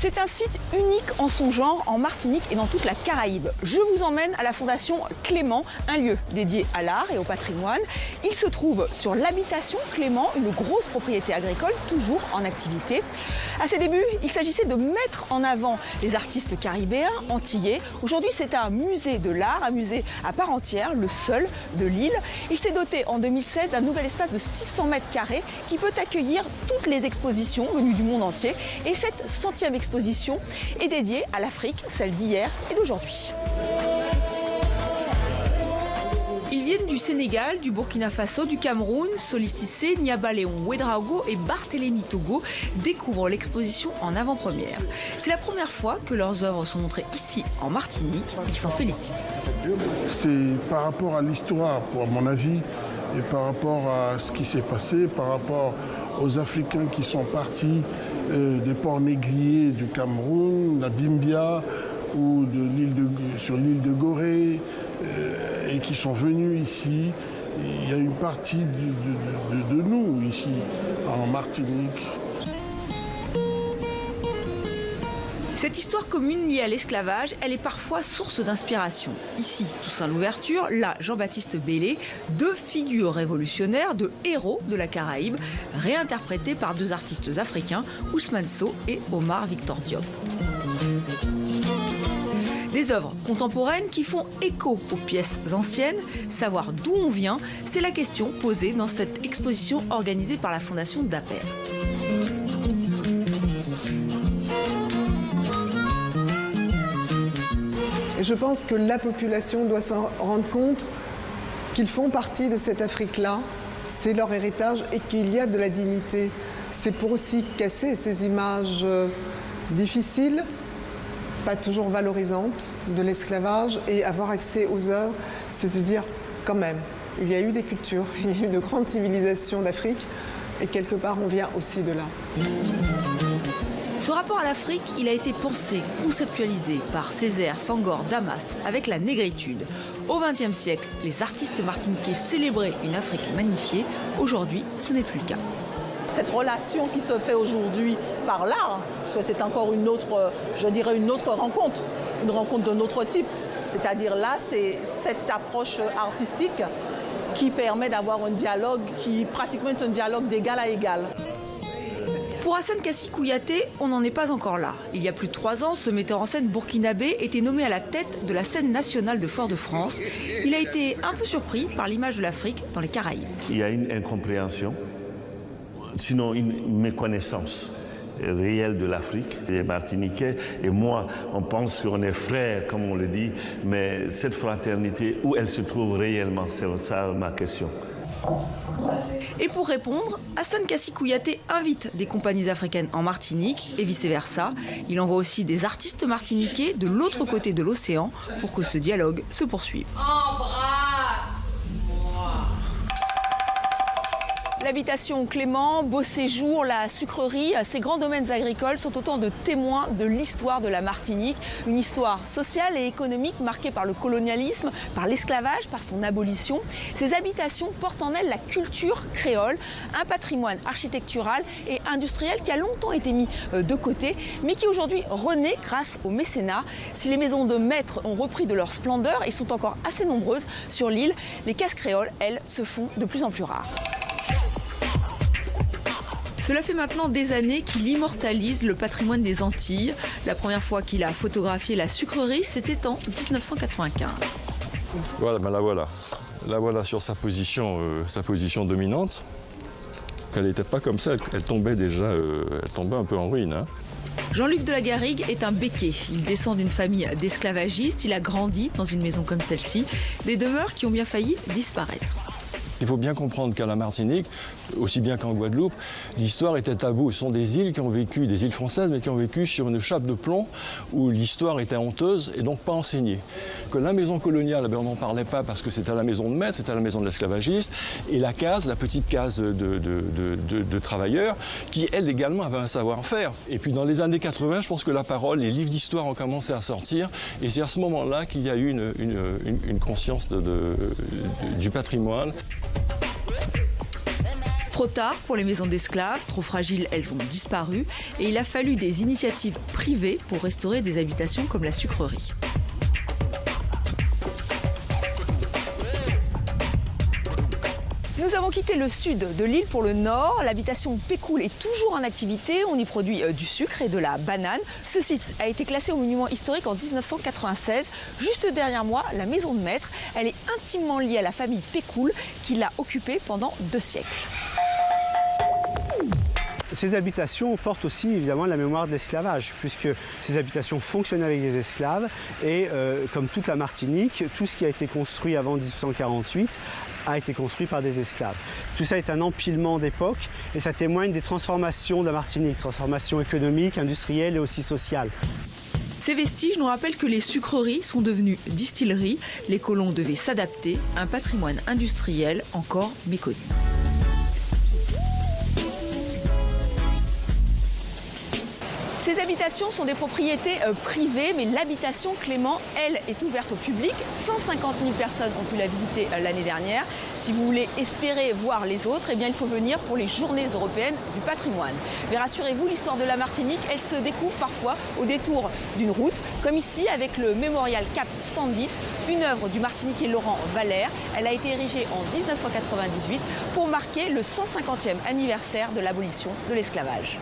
C'est un site unique en son genre en Martinique et dans toute la Caraïbe. Je vous emmène à la Fondation Clément, un lieu dédié à l'art et au patrimoine. Il se trouve sur l'habitation Clément, une grosse propriété agricole toujours en activité. À ses débuts, il s'agissait de mettre en avant les artistes caribéens, antillais. Aujourd'hui, c'est un musée de l'art, un musée à part entière, le seul de l'île. Il s'est doté en 2016 d'un nouvel espace de 600 mètres carrés qui peut accueillir toutes les expositions venues du monde entier. Et cette 100e exposition est dédiée à l'Afrique, celle d'hier et d'aujourd'hui. Ils viennent du Sénégal, du Burkina Faso, du Cameroun. Soli Cissé, Niaba Léon Ouedraogo et Barthélémy Togo découvrent l'exposition en avant-première. C'est la première fois que leurs œuvres sont montrées ici en Martinique. Ils s'en félicitent. C'est par rapport à l'histoire, à mon avis, et par rapport à ce qui s'est passé, par rapport aux Africains qui sont partis des ports négriers du Cameroun, la Bimbia ou sur l'île de Gorée, et qui sont venus ici. Il y a une partie de nous ici, en Martinique. Cette histoire commune liée à l'esclavage, elle est parfois source d'inspiration. Ici, Toussaint Louverture, là, Jean-Baptiste Bellé, deux figures révolutionnaires, deux héros de la Caraïbe, réinterprétés par deux artistes africains, Ousmane Sow et Omar Victor Diop. Des œuvres contemporaines qui font écho aux pièces anciennes. Savoir d'où on vient, c'est la question posée dans cette exposition organisée par la Fondation Daper. Et je pense que la population doit s'en rendre compte qu'ils font partie de cette Afrique-là, c'est leur héritage et qu'il y a de la dignité. C'est pour aussi casser ces images difficiles, pas toujours valorisantes, de l'esclavage, et avoir accès aux œuvres, c'est de dire quand même, il y a eu des cultures, il y a eu de grandes civilisations d'Afrique, et quelque part on vient aussi de là. Ce rapport à l'Afrique, il a été pensé, conceptualisé par Césaire, Senghor, Damas, avec la négritude. Au XXe siècle, les artistes martiniquais célébraient une Afrique magnifiée. Aujourd'hui, ce n'est plus le cas. Cette relation qui se fait aujourd'hui par l'art, parce que c'est encore une autre, je dirais une autre rencontre, une rencontre d'un autre type. C'est-à-dire là, c'est cette approche artistique qui permet d'avoir un dialogue qui pratiquement est un dialogue d'égal à égal. Pour Hassan Kassi Kouyaté, on n'en est pas encore là. Il y a plus de 3 ans, ce metteur en scène burkinabé était nommé à la tête de la scène nationale de Fort-de-France. Il a été un peu surpris par l'image de l'Afrique dans les Caraïbes. Il y a une incompréhension, sinon une méconnaissance réelle de l'Afrique. Les Martiniquais et moi, on pense qu'on est frères, comme on le dit, mais cette fraternité, où elle se trouve réellement, c'est ça ma question. Et pour répondre, Hassan Kassi Kouyaté invite des compagnies africaines en Martinique et vice-versa. Il envoie aussi des artistes martiniquais de l'autre côté de l'océan pour que ce dialogue se poursuive. L'habitation Clément, Beau Séjour, la sucrerie, ces grands domaines agricoles sont autant de témoins de l'histoire de la Martinique. Une histoire sociale et économique marquée par le colonialisme, par l'esclavage, par son abolition. Ces habitations portent en elles la culture créole, un patrimoine architectural et industriel qui a longtemps été mis de côté, mais qui aujourd'hui renaît grâce au mécénat. Si les maisons de maîtres ont repris de leur splendeur et sont encore assez nombreuses sur l'île, les cases créoles, elles, se font de plus en plus rares. Cela fait maintenant des années qu'il immortalise le patrimoine des Antilles. La première fois qu'il a photographié la sucrerie, c'était en 1995. Voilà, ben la voilà. La voilà sur sa position dominante. Elle n'était pas comme ça, elle tombait déjà, elle tombait un peu en ruine. Hein. Jean-Luc de la Garrigue est un béquet. Il descend d'une famille d'esclavagistes. Il a grandi dans une maison comme celle-ci. Des demeures qui ont bien failli disparaître. Il faut bien comprendre qu'à la Martinique, aussi bien qu'en Guadeloupe, l'histoire était taboue. Ce sont des îles qui ont vécu, des îles françaises, mais qui ont vécu sur une chape de plomb où l'histoire était honteuse et donc pas enseignée. Que la maison coloniale, on n'en parlait pas parce que c'était la maison de maître, c'était la maison de l'esclavagiste, et la case, la petite case de travailleurs, qui elle également avait un savoir-faire. Et puis dans les années 80, je pense que la parole, les livres d'histoire ont commencé à sortir, et c'est à ce moment-là qu'il y a eu une conscience du patrimoine. Trop tard pour les maisons d'esclaves, trop fragiles, elles ont disparu et il a fallu des initiatives privées pour restaurer des habitations comme la sucrerie. Nous avons quitté le sud de l'île pour le nord. L'habitation Pécoul est toujours en activité. On y produit du sucre et de la banane. Ce site a été classé au monument historique en 1996. Juste derrière moi, la maison de maître. Elle est intimement liée à la famille Pécoul qui l'a occupée pendant 2 siècles. Ces habitations portent aussi évidemment la mémoire de l'esclavage, puisque ces habitations fonctionnent avec des esclaves et comme toute la Martinique, tout ce qui a été construit avant 1848 a été construit par des esclaves. Tout ça est un empilement d'époque et ça témoigne des transformations de la Martinique, transformations économiques, industrielles et aussi sociales. Ces vestiges nous rappellent que les sucreries sont devenues distilleries. Les colons devaient s'adapter, un patrimoine industriel encore méconnu. Ces habitations sont des propriétés privées, mais l'habitation Clément, elle, est ouverte au public. 150 000 personnes ont pu la visiter l'année dernière. Si vous voulez espérer voir les autres, eh bien, il faut venir pour les Journées européennes du patrimoine. Mais rassurez-vous, l'histoire de la Martinique, elle se découvre parfois au détour d'une route, comme ici avec le mémorial Cap 110, une œuvre du Martiniquais Laurent Valère. Elle a été érigée en 1998 pour marquer le 150e anniversaire de l'abolition de l'esclavage.